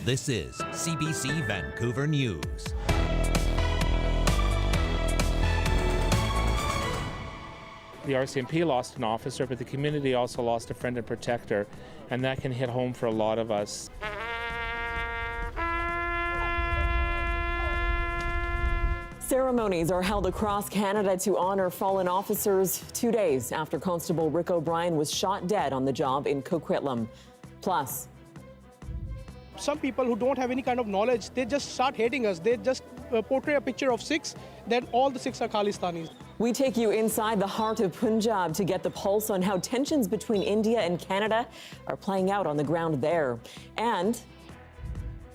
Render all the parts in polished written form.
This is CBC Vancouver News. The RCMP lost an officer, but the community also lost a friend and protector, and that can hit home for a lot of us. Ceremonies are held across Canada to honor fallen officers 2 days after Constable Rick O'Brien was shot dead on the job in Coquitlam. Plus, some people who don't have any kind of knowledge, they just start hating us. They just portray a picture of Sikhs, then all the Sikhs are Khalistanis. we take you inside the heart of Punjab to get the pulse on how tensions between India and Canada are playing out on the ground there. And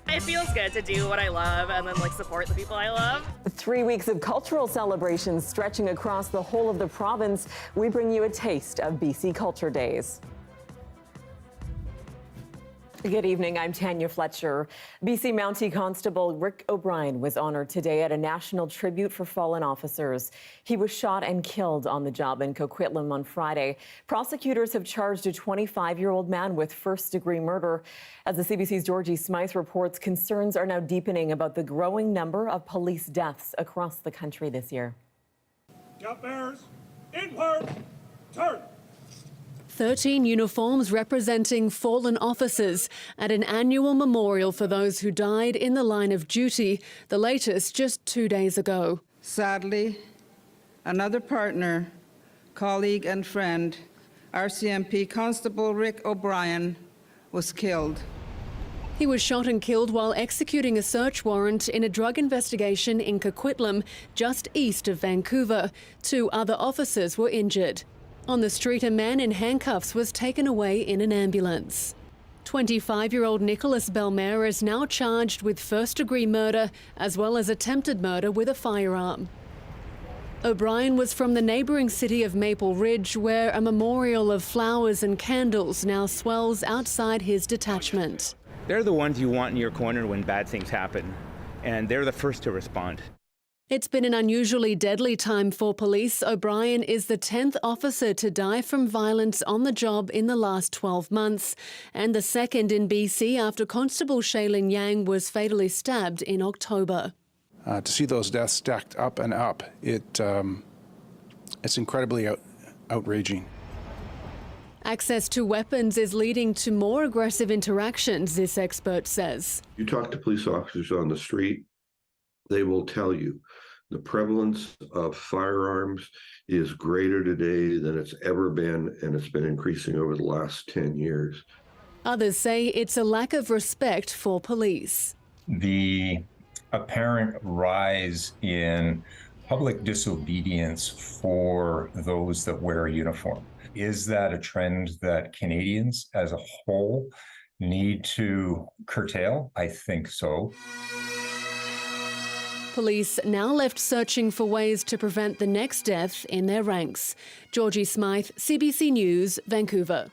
it feels good to do what I love and then support the people I love. 3 weeks of cultural celebrations stretching across the whole of the province. We bring you a taste of BC Culture Days. Good evening, I'm Tanya Fletcher. BC Mountie Constable Rick O'Brien was honored today at a national tribute for fallen officers. He was shot and killed on the job in Coquitlam on Friday. Prosecutors have charged a 25-year-old man with first-degree murder. As the CBC's Georgie Smythe reports, concerns are now deepening about the growing number of police deaths across the country this year. Jump bears, inward, turn. 13 uniforms representing fallen officers at an annual memorial for those who died in the line of duty, the latest just 2 days ago. Sadly, another partner, colleague and friend, RCMP Constable Rick O'Brien, was killed. He was shot and killed while executing a search warrant in a drug investigation in Coquitlam, just east of Vancouver. 2 other officers were injured. On the street, a man in handcuffs was taken away in an ambulance. 25-year-old Nicholas Belmer is now charged with first-degree murder as well as attempted murder with a firearm. O'Brien was from the neighbouring city of Maple Ridge, where a memorial of flowers and candles now swells outside his detachment. They're the ones you want in your corner when bad things happen, and they're the first to respond. It's been an unusually deadly time for police. O'Brien is the 10th officer to die from violence on the job in the last 12 months, and the second in BC after Constable Shaylin Yang was fatally stabbed in October. To see those deaths stacked up and up, it's incredibly outraging. Access to weapons is leading to more aggressive interactions, this expert says. You talk to police officers on the street, they will tell you the prevalence of firearms is greater today than it's ever been, and it's been increasing over the last 10 years. Others say it's a lack of respect for police. The apparent rise in public disobedience for those that wear a uniform. Is that a trend that Canadians as a whole need to curtail? I think so. Police now left searching for ways to prevent the next death in their ranks. Georgie Smythe, CBC News, Vancouver.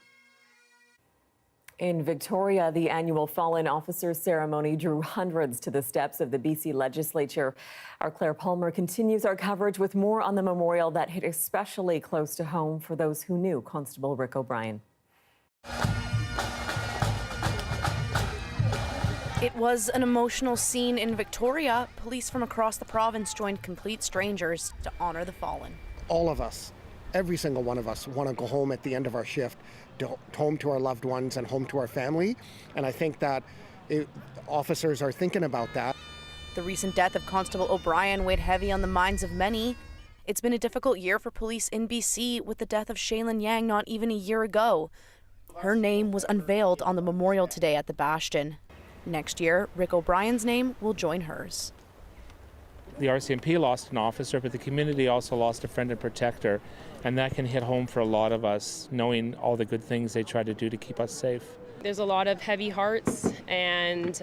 In Victoria, the annual Fallen Officers ceremony drew hundreds to the steps of the BC Legislature. Our Claire Palmer continues our coverage with more on the memorial that hit especially close to home for those who knew Constable Rick O'Brien. It was an emotional scene in Victoria. Police from across the province joined complete strangers to honor the fallen. All of us, every single one of us, want to go home at the end of our shift, home to our loved ones and home to our family. And I think that officers are thinking about that. The recent death of Constable O'Brien weighed heavy on the minds of many. It's been a difficult year for police in BC with the death of Shaylin Yang not even a year ago. Her name was unveiled on the memorial today at the Bastion. Next year, Rick O'Brien's name will join hers. The RCMP lost an officer, but the community also lost a friend and protector, and that can hit home for a lot of us, knowing all the good things they try to do to keep us safe. There's a lot of heavy hearts and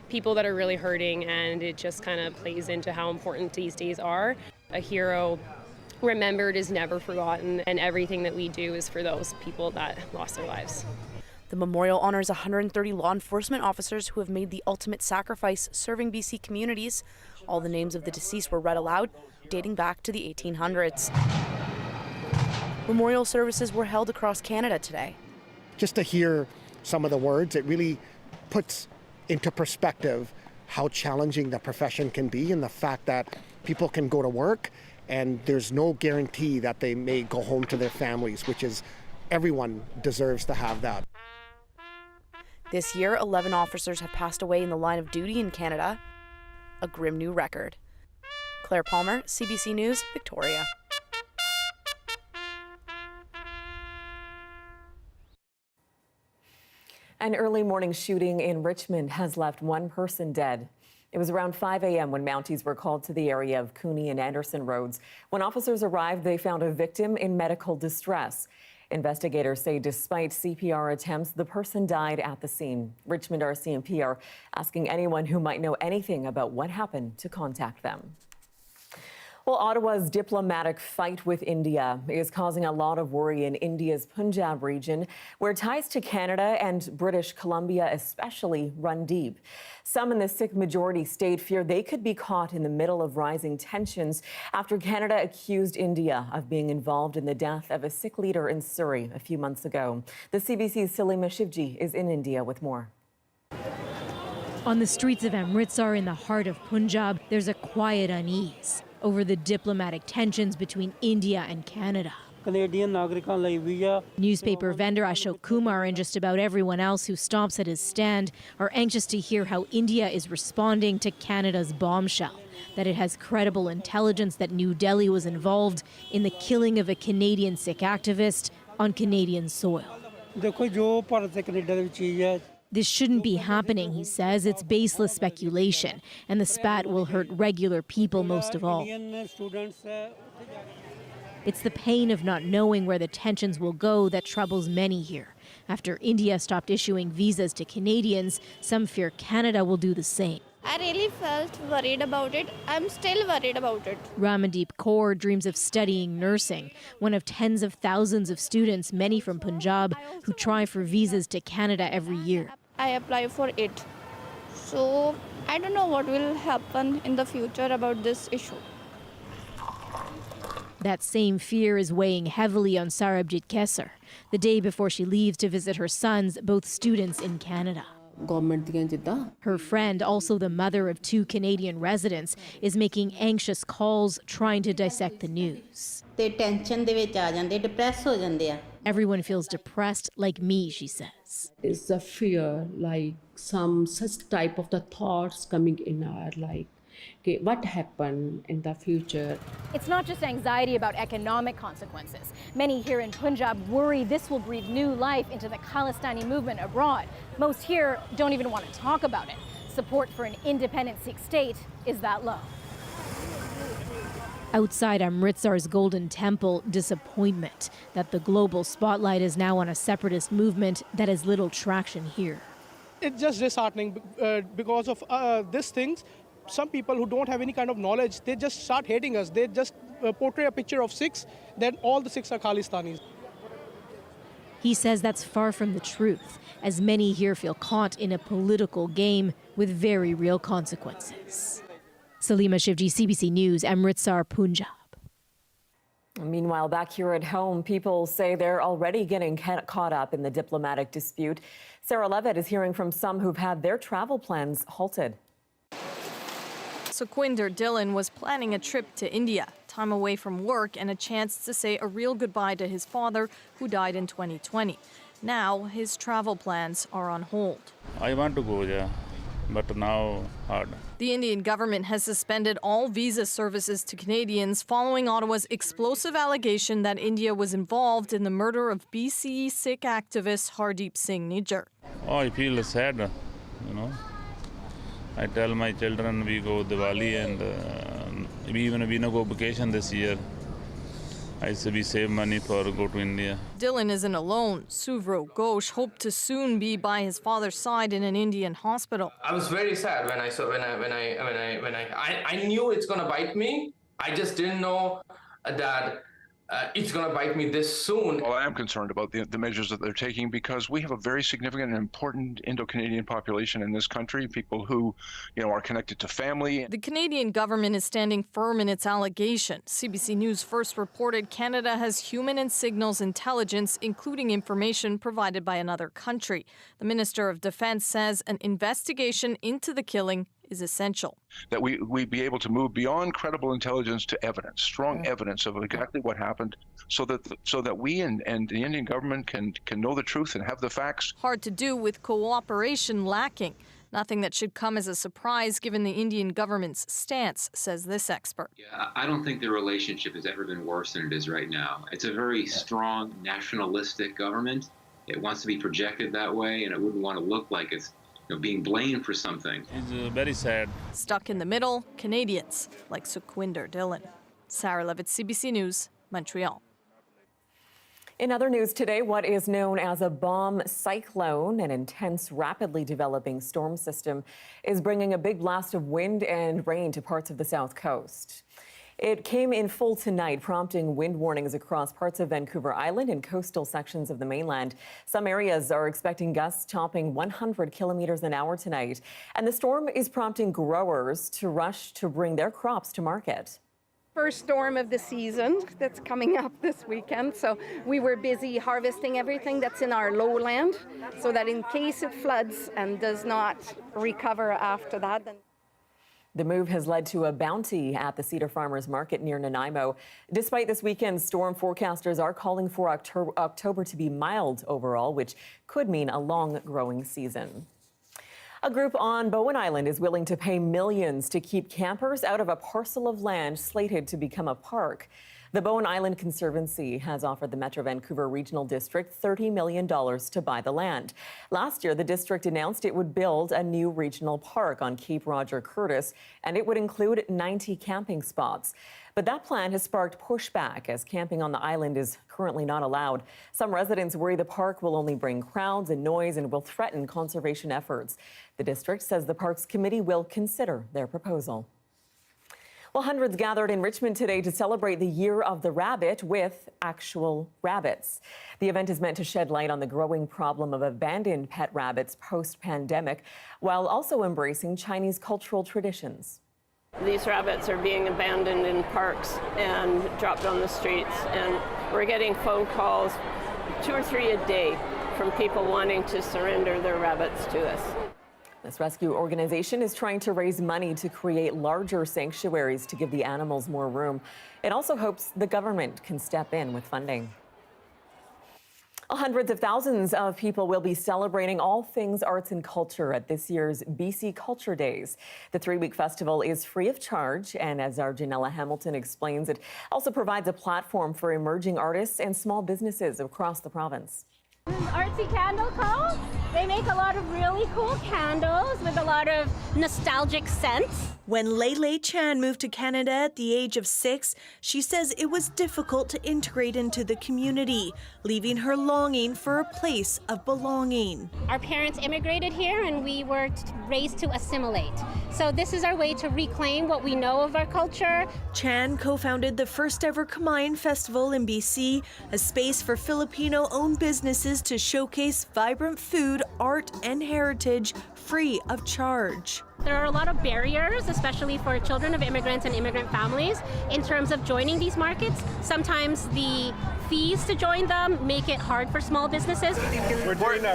people that are really hurting, and it just kind of plays into how important these days are. A hero remembered is never forgotten, and everything that we do is for those people that lost their lives. The memorial honors 130 law enforcement officers who have made the ultimate sacrifice serving BC communities. All the names of the deceased were read aloud, dating back to the 1800s. Memorial services were held across Canada today. Just to hear some of the words, it really puts into perspective how challenging the profession can be, and the fact that people can go to work and there's no guarantee that they may go home to their families, which is, everyone deserves to have that. This year, 11 officers have passed away in the line of duty in Canada, a grim new record. Claire Palmer, CBC News, Victoria. An early morning shooting in Richmond has left one person dead. It was around 5 a.m. when Mounties were called to the area of Cooney and Anderson Roads. When officers arrived, they found a victim in medical distress. Investigators say despite CPR attempts, the person died at the scene. Richmond RCMP are asking anyone who might know anything about what happened to contact them. Well, Ottawa's diplomatic fight with India is causing a lot of worry in India's Punjab region, where ties to Canada and British Columbia especially run deep. Some in the Sikh majority state fear they could be caught in the middle of rising tensions after Canada accused India of being involved in the death of a Sikh leader in Surrey a few months ago. The CBC's Salima Shivji is in India with more. On the streets of Amritsar in the heart of Punjab, there's a quiet unease over the diplomatic tensions between India and Canada. Newspaper vendor Ashok Kumar and just about everyone else who stops at his stand are anxious to hear how India is responding to Canada's bombshell, that it has credible intelligence that New Delhi was involved in the killing of a Canadian Sikh activist on Canadian soil. This shouldn't be happening, he says. It's baseless speculation, and the spat will hurt regular people most of all. It's the pain of not knowing where the tensions will go that troubles many here. After India stopped issuing visas to Canadians, some fear Canada will do the same. I really felt worried about it. I'm still worried about it. Ramandeep Kaur dreams of studying nursing, one of tens of thousands of students, many from Punjab, who try for visas to Canada every year. I apply for it. So I don't know what will happen in the future about this issue. That same fear is weighing heavily on Sarabjit Kesar, the day before she leaves to visit her sons, both students in Canada. Her friend, also the mother of 2 Canadian residents, is making anxious calls trying to dissect the news. Everyone feels depressed like me, she says. It's a fear, like some such type of the thoughts coming in our like, okay, what happened in the future? It's not just anxiety about economic consequences. Many here in Punjab worry this will breathe new life into the Khalistani movement abroad. Most here don't even want to talk about it. Support for an independent Sikh state is that low. Outside Amritsar's Golden Temple, disappointment that the global spotlight is now on a separatist movement that has little traction here. It's just disheartening because of these things. Some people who don't have any kind of knowledge, they just start hating us. They just portray a picture of Sikhs, then all the Sikhs are Khalistanis. He says that's far from the truth, as many here feel caught in a political game with very real consequences. Salima Shivji, CBC News, Amritsar, Punjab. Meanwhile, back here at home, people say they're already getting caught up in the diplomatic dispute. Sarah Levitt is hearing from some who've had their travel plans halted. Sukhwinder Dhillon was planning a trip to India, time away from work and a chance to say a real goodbye to his father, who died in 2020. Now his travel plans are on hold. I want to go there, but now hard. The Indian government has suspended all visa services to Canadians following Ottawa's explosive allegation that India was involved in the murder of BC Sikh activist Hardeep Singh Nijjar. Oh, I feel sad, you know. I tell my children we go Diwali and even we no go vacation this year. I say we save money for go to India. Dhillon isn't alone. Suvro Ghosh hoped to soon be by his father's side in an Indian hospital. I was very sad when I knew it's gonna bite me. I just didn't know that it's going to bite me this soon. Well, I am concerned about the measures that they're taking because we have a very significant and important Indo-Canadian population in this country, people who, are connected to family. The Canadian government is standing firm in its allegation. CBC News first reported Canada has human and signals intelligence, including information provided by another country. The Minister of Defense says an investigation into the killing is essential. That we be able to move beyond credible intelligence to evidence, strong evidence of exactly what happened, so that we and the Indian government can know the truth and have the facts. Hard to do with cooperation lacking. Nothing that should come as a surprise given the Indian government's stance, says this expert. Yeah, I don't think the relationship has ever been worse than it is right now. It's a very strong nationalistic government. It wants to be projected that way, and it wouldn't want to look like it's being blamed for something. It's very sad. Stuck in the middle, Canadians like Sukhwinder Dhillon. Sarah Levitt, CBC News, Montreal. In other news today, what is known as a bomb cyclone, an intense, rapidly developing storm system, is bringing a big blast of wind and rain to parts of the south coast. It came in full tonight, prompting wind warnings across parts of Vancouver Island and coastal sections of the mainland. Some areas are expecting gusts topping 100 kilometers an hour tonight. And the storm is prompting growers to rush to bring their crops to market. First storm of the season that's coming up this weekend. So we were busy harvesting everything that's in our lowland so that in case it floods and does not recover after that, then the move has led to a bounty at the Cedar Farmers Market near Nanaimo. Despite this weekend's storm, forecasters are calling for October to be mild overall, which could mean a long growing season. A group on Bowen Island is willing to pay millions to keep campers out of a parcel of land slated to become a park. The Bowen Island Conservancy has offered the Metro Vancouver Regional District $30 million to buy the land. Last year, the district announced it would build a new regional park on Cape Roger Curtis, and it would include 90 camping spots. But that plan has sparked pushback as camping on the island is currently not allowed. Some residents worry the park will only bring crowds and noise and will threaten conservation efforts. The district says the Parks Committee will consider their proposal. Well, hundreds gathered in Richmond today to celebrate the Year of the Rabbit with actual rabbits. The event is meant to shed light on the growing problem of abandoned pet rabbits post-pandemic, while also embracing Chinese cultural traditions. These rabbits are being abandoned in parks and dropped on the streets, and we're getting phone calls 2 or 3 a day from people wanting to surrender their rabbits to us. This rescue organization is trying to raise money to create larger sanctuaries to give the animals more room. It also hopes the government can step in with funding. Hundreds of thousands of people will be celebrating all things arts and culture at this year's BC Culture Days. The 3-week festival is free of charge, and as our Janella Hamilton explains, it also provides a platform for emerging artists and small businesses across the province. Artsy Candle Co. They make a lot of really cool candles with a lot of nostalgic scents. When Lei Chan moved to Canada at the age of 6, she says it was difficult to integrate into the community, leaving her longing for a place of belonging. Our parents immigrated here and we were raised to assimilate. So this is our way to reclaim what we know of our culture. Chan co-founded the first ever Kamayan Festival in BC, a space for Filipino-owned businesses to showcase vibrant food, art, and heritage free of charge. There are a lot of barriers, especially for children of immigrants and immigrant families, in terms of joining these markets. Sometimes the fees to join them make it hard for small businesses.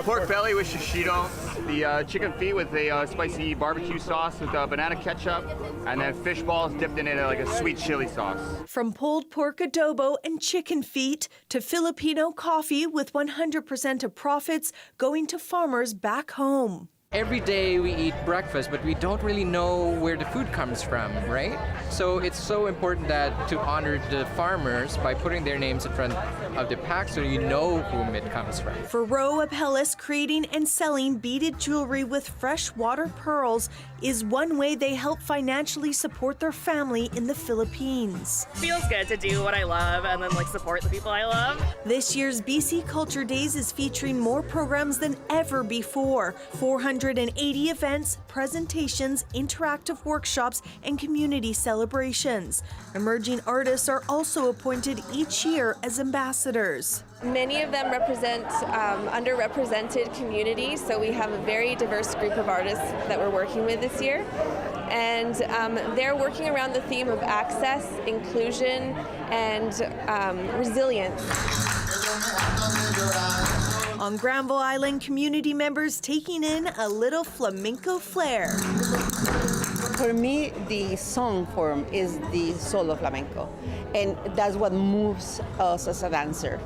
Pork belly with shishito, the chicken feet with a spicy barbecue sauce with banana ketchup, and then fish balls dipped in it like a sweet chili sauce. From pulled pork adobo and chicken feet to Filipino coffee with 100% of profits going to farmers back home. Every day we eat breakfast, but we don't really know where the food comes from, right? So it's so important that to honor the farmers by putting their names in front of the pack so you know whom it comes from. For Ro Apellis, creating and selling beaded jewelry with freshwater pearls is one way they help financially support their family in the Philippines. Feels good to do what I love and then support the people I love. This year's BC Culture Days is featuring more programs than ever before. 400 180 events, presentations, interactive workshops, and community celebrations. Emerging artists are also appointed each year as ambassadors. Many of them represent underrepresented communities, so we have a very diverse group of artists that we're working with this year. And they're working around the theme of access, inclusion, and resilience. On Granville Island, community members taking in a little flamenco flair. For me, the song form is the solo flamenco, and that's what moves us as a dancer.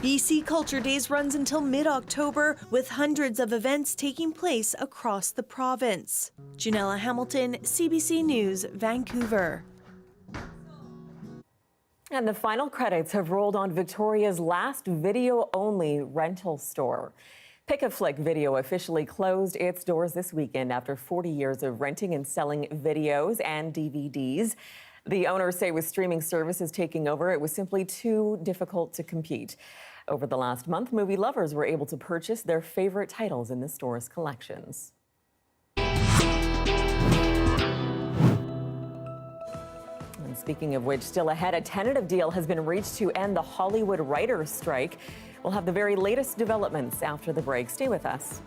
BC Culture Days runs until mid-October, with hundreds of events taking place across the province. Janella Hamilton, CBC News, Vancouver. And the final credits have rolled on Victoria's last video-only rental store. Pick a Flick Video officially closed its doors this weekend after 40 years of renting and selling videos and DVDs. The owners say with streaming services taking over, it was simply too difficult to compete. Over the last month, movie lovers were able to purchase their favorite titles in the store's collections. And speaking of which, still ahead, a tentative deal has been reached to end the Hollywood writers' strike. We'll have the very latest developments after the break. Stay with us.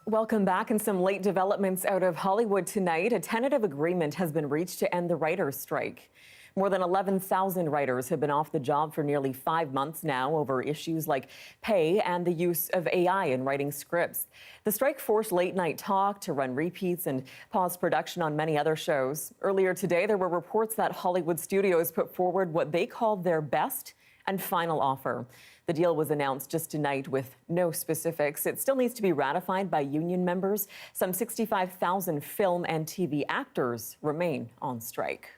Welcome back. And some late developments out of Hollywood tonight. A tentative agreement has been reached to end the writers' strike. More than 11,000 writers have been off the job for nearly 5 months now over issues like pay and the use of AI in writing scripts. The strike forced late-night talk to run repeats and pause production on many other shows. Earlier today, there were reports that Hollywood studios put forward what they called their best and final offer. The deal was announced just tonight with no specifics. It still needs to be ratified by union members. Some 65,000 film and TV actors remain on strike.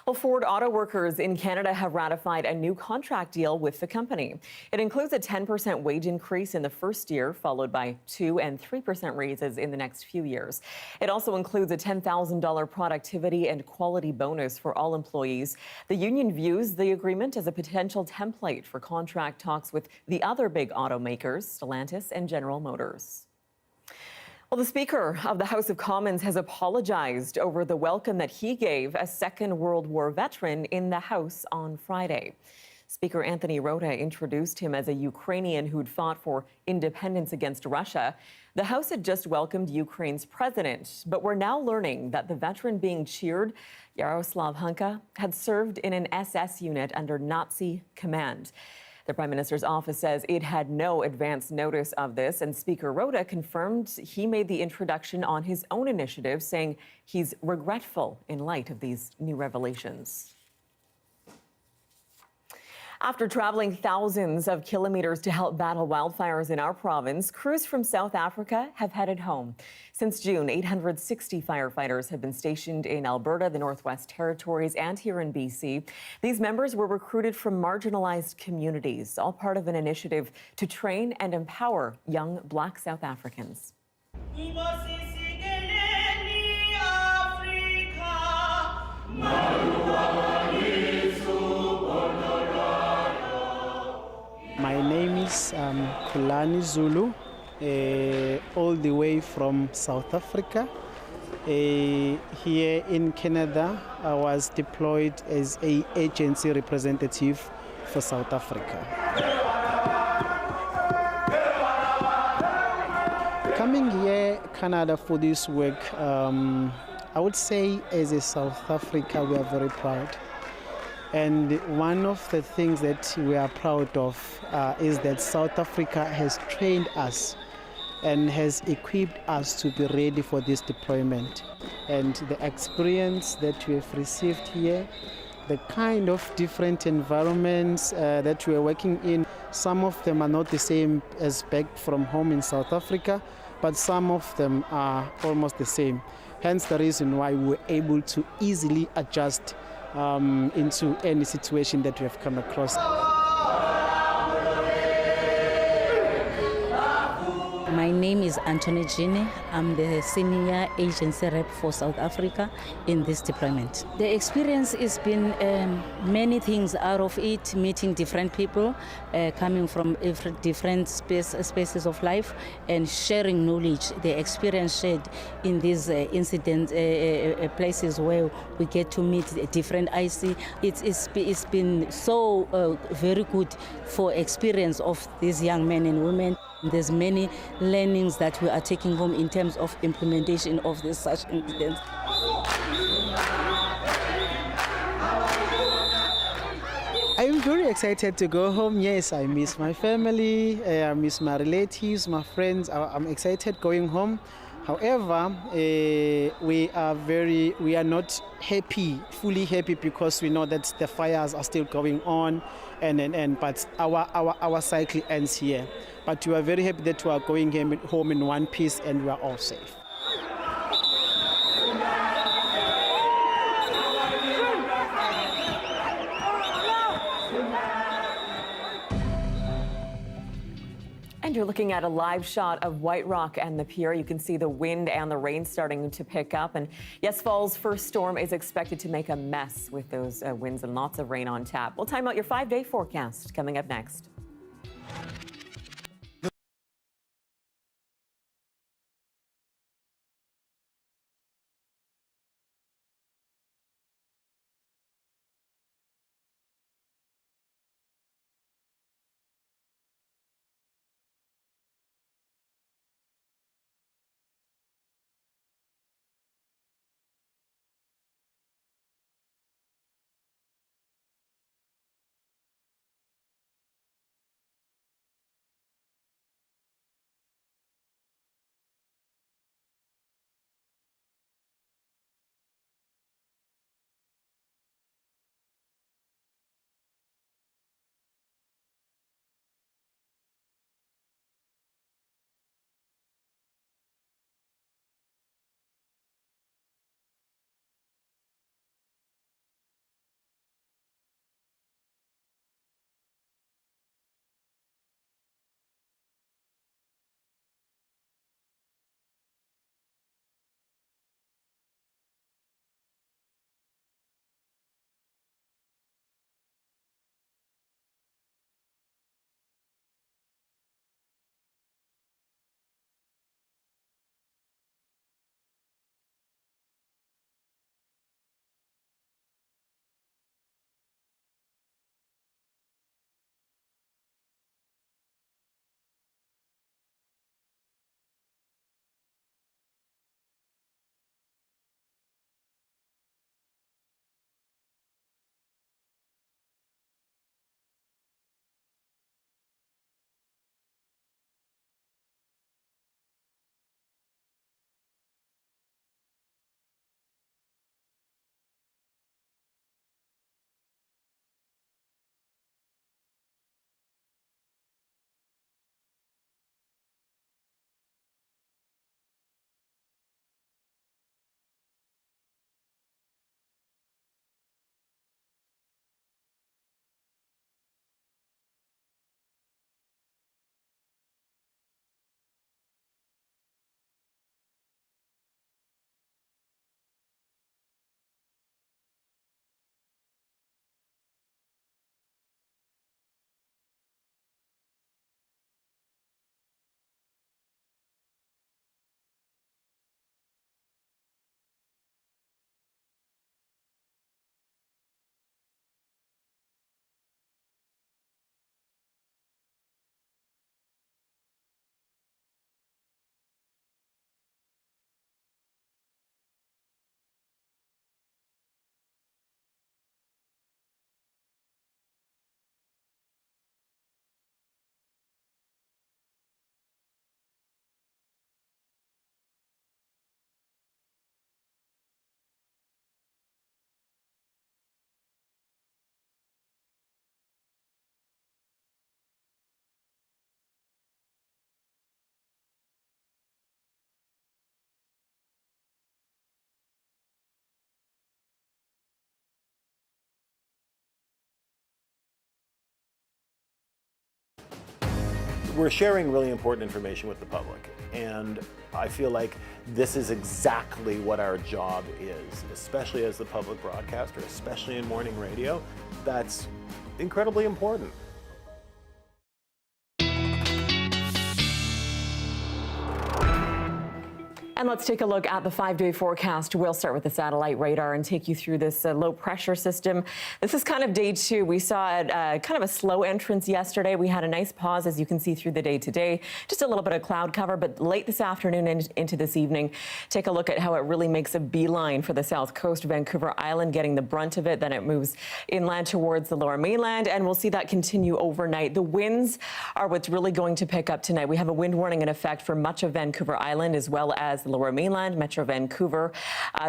Well, Ford auto workers in Canada have ratified a new contract deal with the company. It includes a 10% wage increase in the first year, followed by 2% and 3% raises in the next few years. It also includes a $10,000 productivity and quality bonus for all employees. The union views the agreement as a potential template for contract talks with the other big automakers, Stellantis and General Motors. Well, the Speaker of the House of Commons has apologized over the welcome that he gave a Second World War veteran in the House on Friday. Speaker Anthony Rota introduced him as a Ukrainian who'd fought for independence against Russia. The House had just welcomed Ukraine's president, but we're now learning that the veteran being cheered, Yaroslav Hunka, had served in an SS unit under Nazi command. The Prime Minister's office says it had no advance notice of this, and Speaker Rota confirmed he made the introduction on his own initiative, saying he's regretful in light of these new revelations. After traveling thousands of kilometers to help battle wildfires in our province, crews from South Africa have headed home. Since June, 860 firefighters have been stationed in Alberta, the Northwest Territories, and here in BC. These members were recruited from marginalized communities, all part of an initiative to train and empower young Black South Africans. My name is Kulani Zulu, all the way from South Africa. Here in Canada, I was deployed as an agency representative for South Africa. Coming here, Canada, for this work, I would say as a South Africa, we are very proud. And one of the things that we are proud of is that South Africa has trained us and has equipped us to be ready for this deployment. And the experience that we have received here, the kind of different environments that we are working in, some of them are not the same as back from home in South Africa, but some of them are almost the same. Hence the reason why we were able to easily adjust into any situation that we have come across. My name is Anthony Gini. I'm the senior agency rep for South Africa in this deployment. The experience has been many things out of it, meeting different people, coming from different spaces of life and sharing knowledge, the experience shared in these incident places where we get to meet different IC. It's been so very good for experience of these young men and women. There's many learnings that we are taking home in terms of implementation of such incidents. I'm very excited to go home. Yes, I miss my family, I miss my relatives, my friends. I'm excited going home. However, we are not fully happy, because we know that the fires are still going on, but our cycle ends here. But we are very happy that we are going home in one piece and we are all safe. And you're looking at a live shot of White Rock and the pier. You can see the wind and the rain starting to pick up. And yes, fall's first storm is expected to make a mess with those winds and lots of rain on tap. We'll time out your 5-day forecast coming up next. we're sharing really important information with the public. And I feel like this is exactly what our job is, especially as the public broadcaster, especially in morning radio. That's incredibly important. And let's take a look at the 5-day forecast. We'll start with the satellite radar and take you through this low pressure system. This is kind of day 2. We saw kind of a slow entrance yesterday. We had a nice pause, as you can see, through the day today. Just a little bit of cloud cover, but late this afternoon and into this evening, take a look at how it really makes a beeline for the south coast. Vancouver Island getting the brunt of it. Then it moves inland towards the lower mainland, and we'll see that continue overnight. The winds are what's really going to pick up tonight. We have a wind warning in effect for much of Vancouver Island, as well as the lower mainland, Metro Vancouver.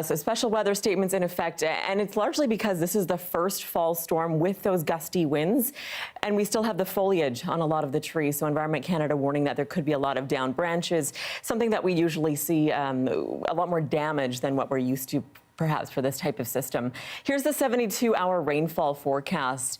So special weather statements in effect, and it's largely because this is the first fall storm with those gusty winds, and we still have the foliage on a lot of the trees. So Environment Canada warning that there could be a lot of down branches, something that we usually see a lot more damage than what we're used to perhaps for this type of system. Here's the 72-hour rainfall forecast.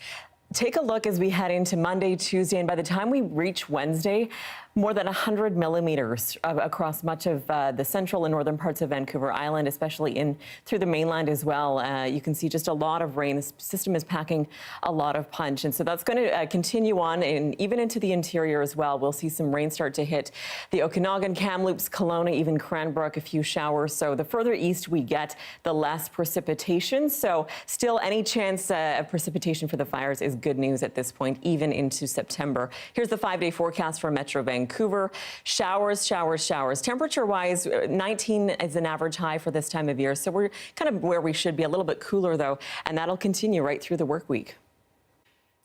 Take a look as we head into Monday, Tuesday, and by the time we reach Wednesday, more than 100 millimeters across much of the central and northern parts of Vancouver Island, especially in through the mainland as well. You can see just a lot of rain. This system is packing a lot of punch, and so that's going to continue on, and even into the interior as well. We'll see some rain start to hit the Okanagan, Kamloops, Kelowna, even Cranbrook, a few showers. So the further east we get, the less precipitation. So still any chance of precipitation for the fires is good news at this point, even into September. Here's the 5-day forecast for Metro Vancouver. Showers, showers, showers. Temperature-wise, 19 is an average high for this time of year. So we're kind of where we should be, a little bit cooler though, and that'll continue right through the work week.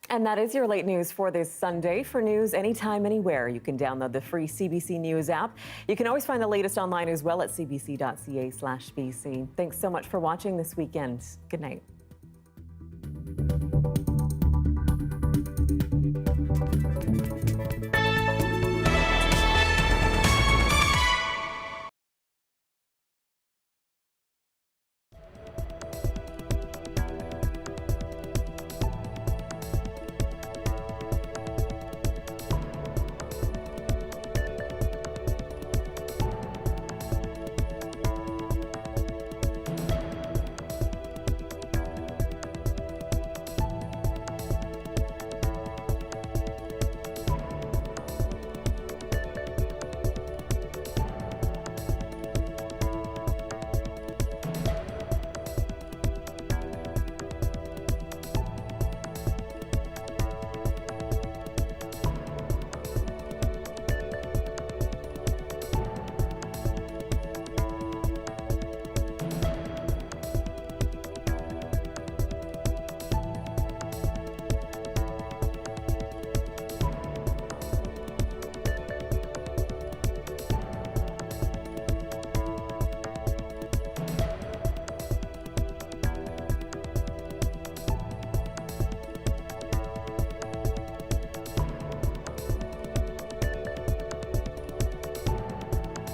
And that is your late news for this Sunday. For news anytime, anywhere, you can download the free CBC News app. You can always find the latest online as well at cbc.ca/BC. Thanks so much for watching this weekend. Good night.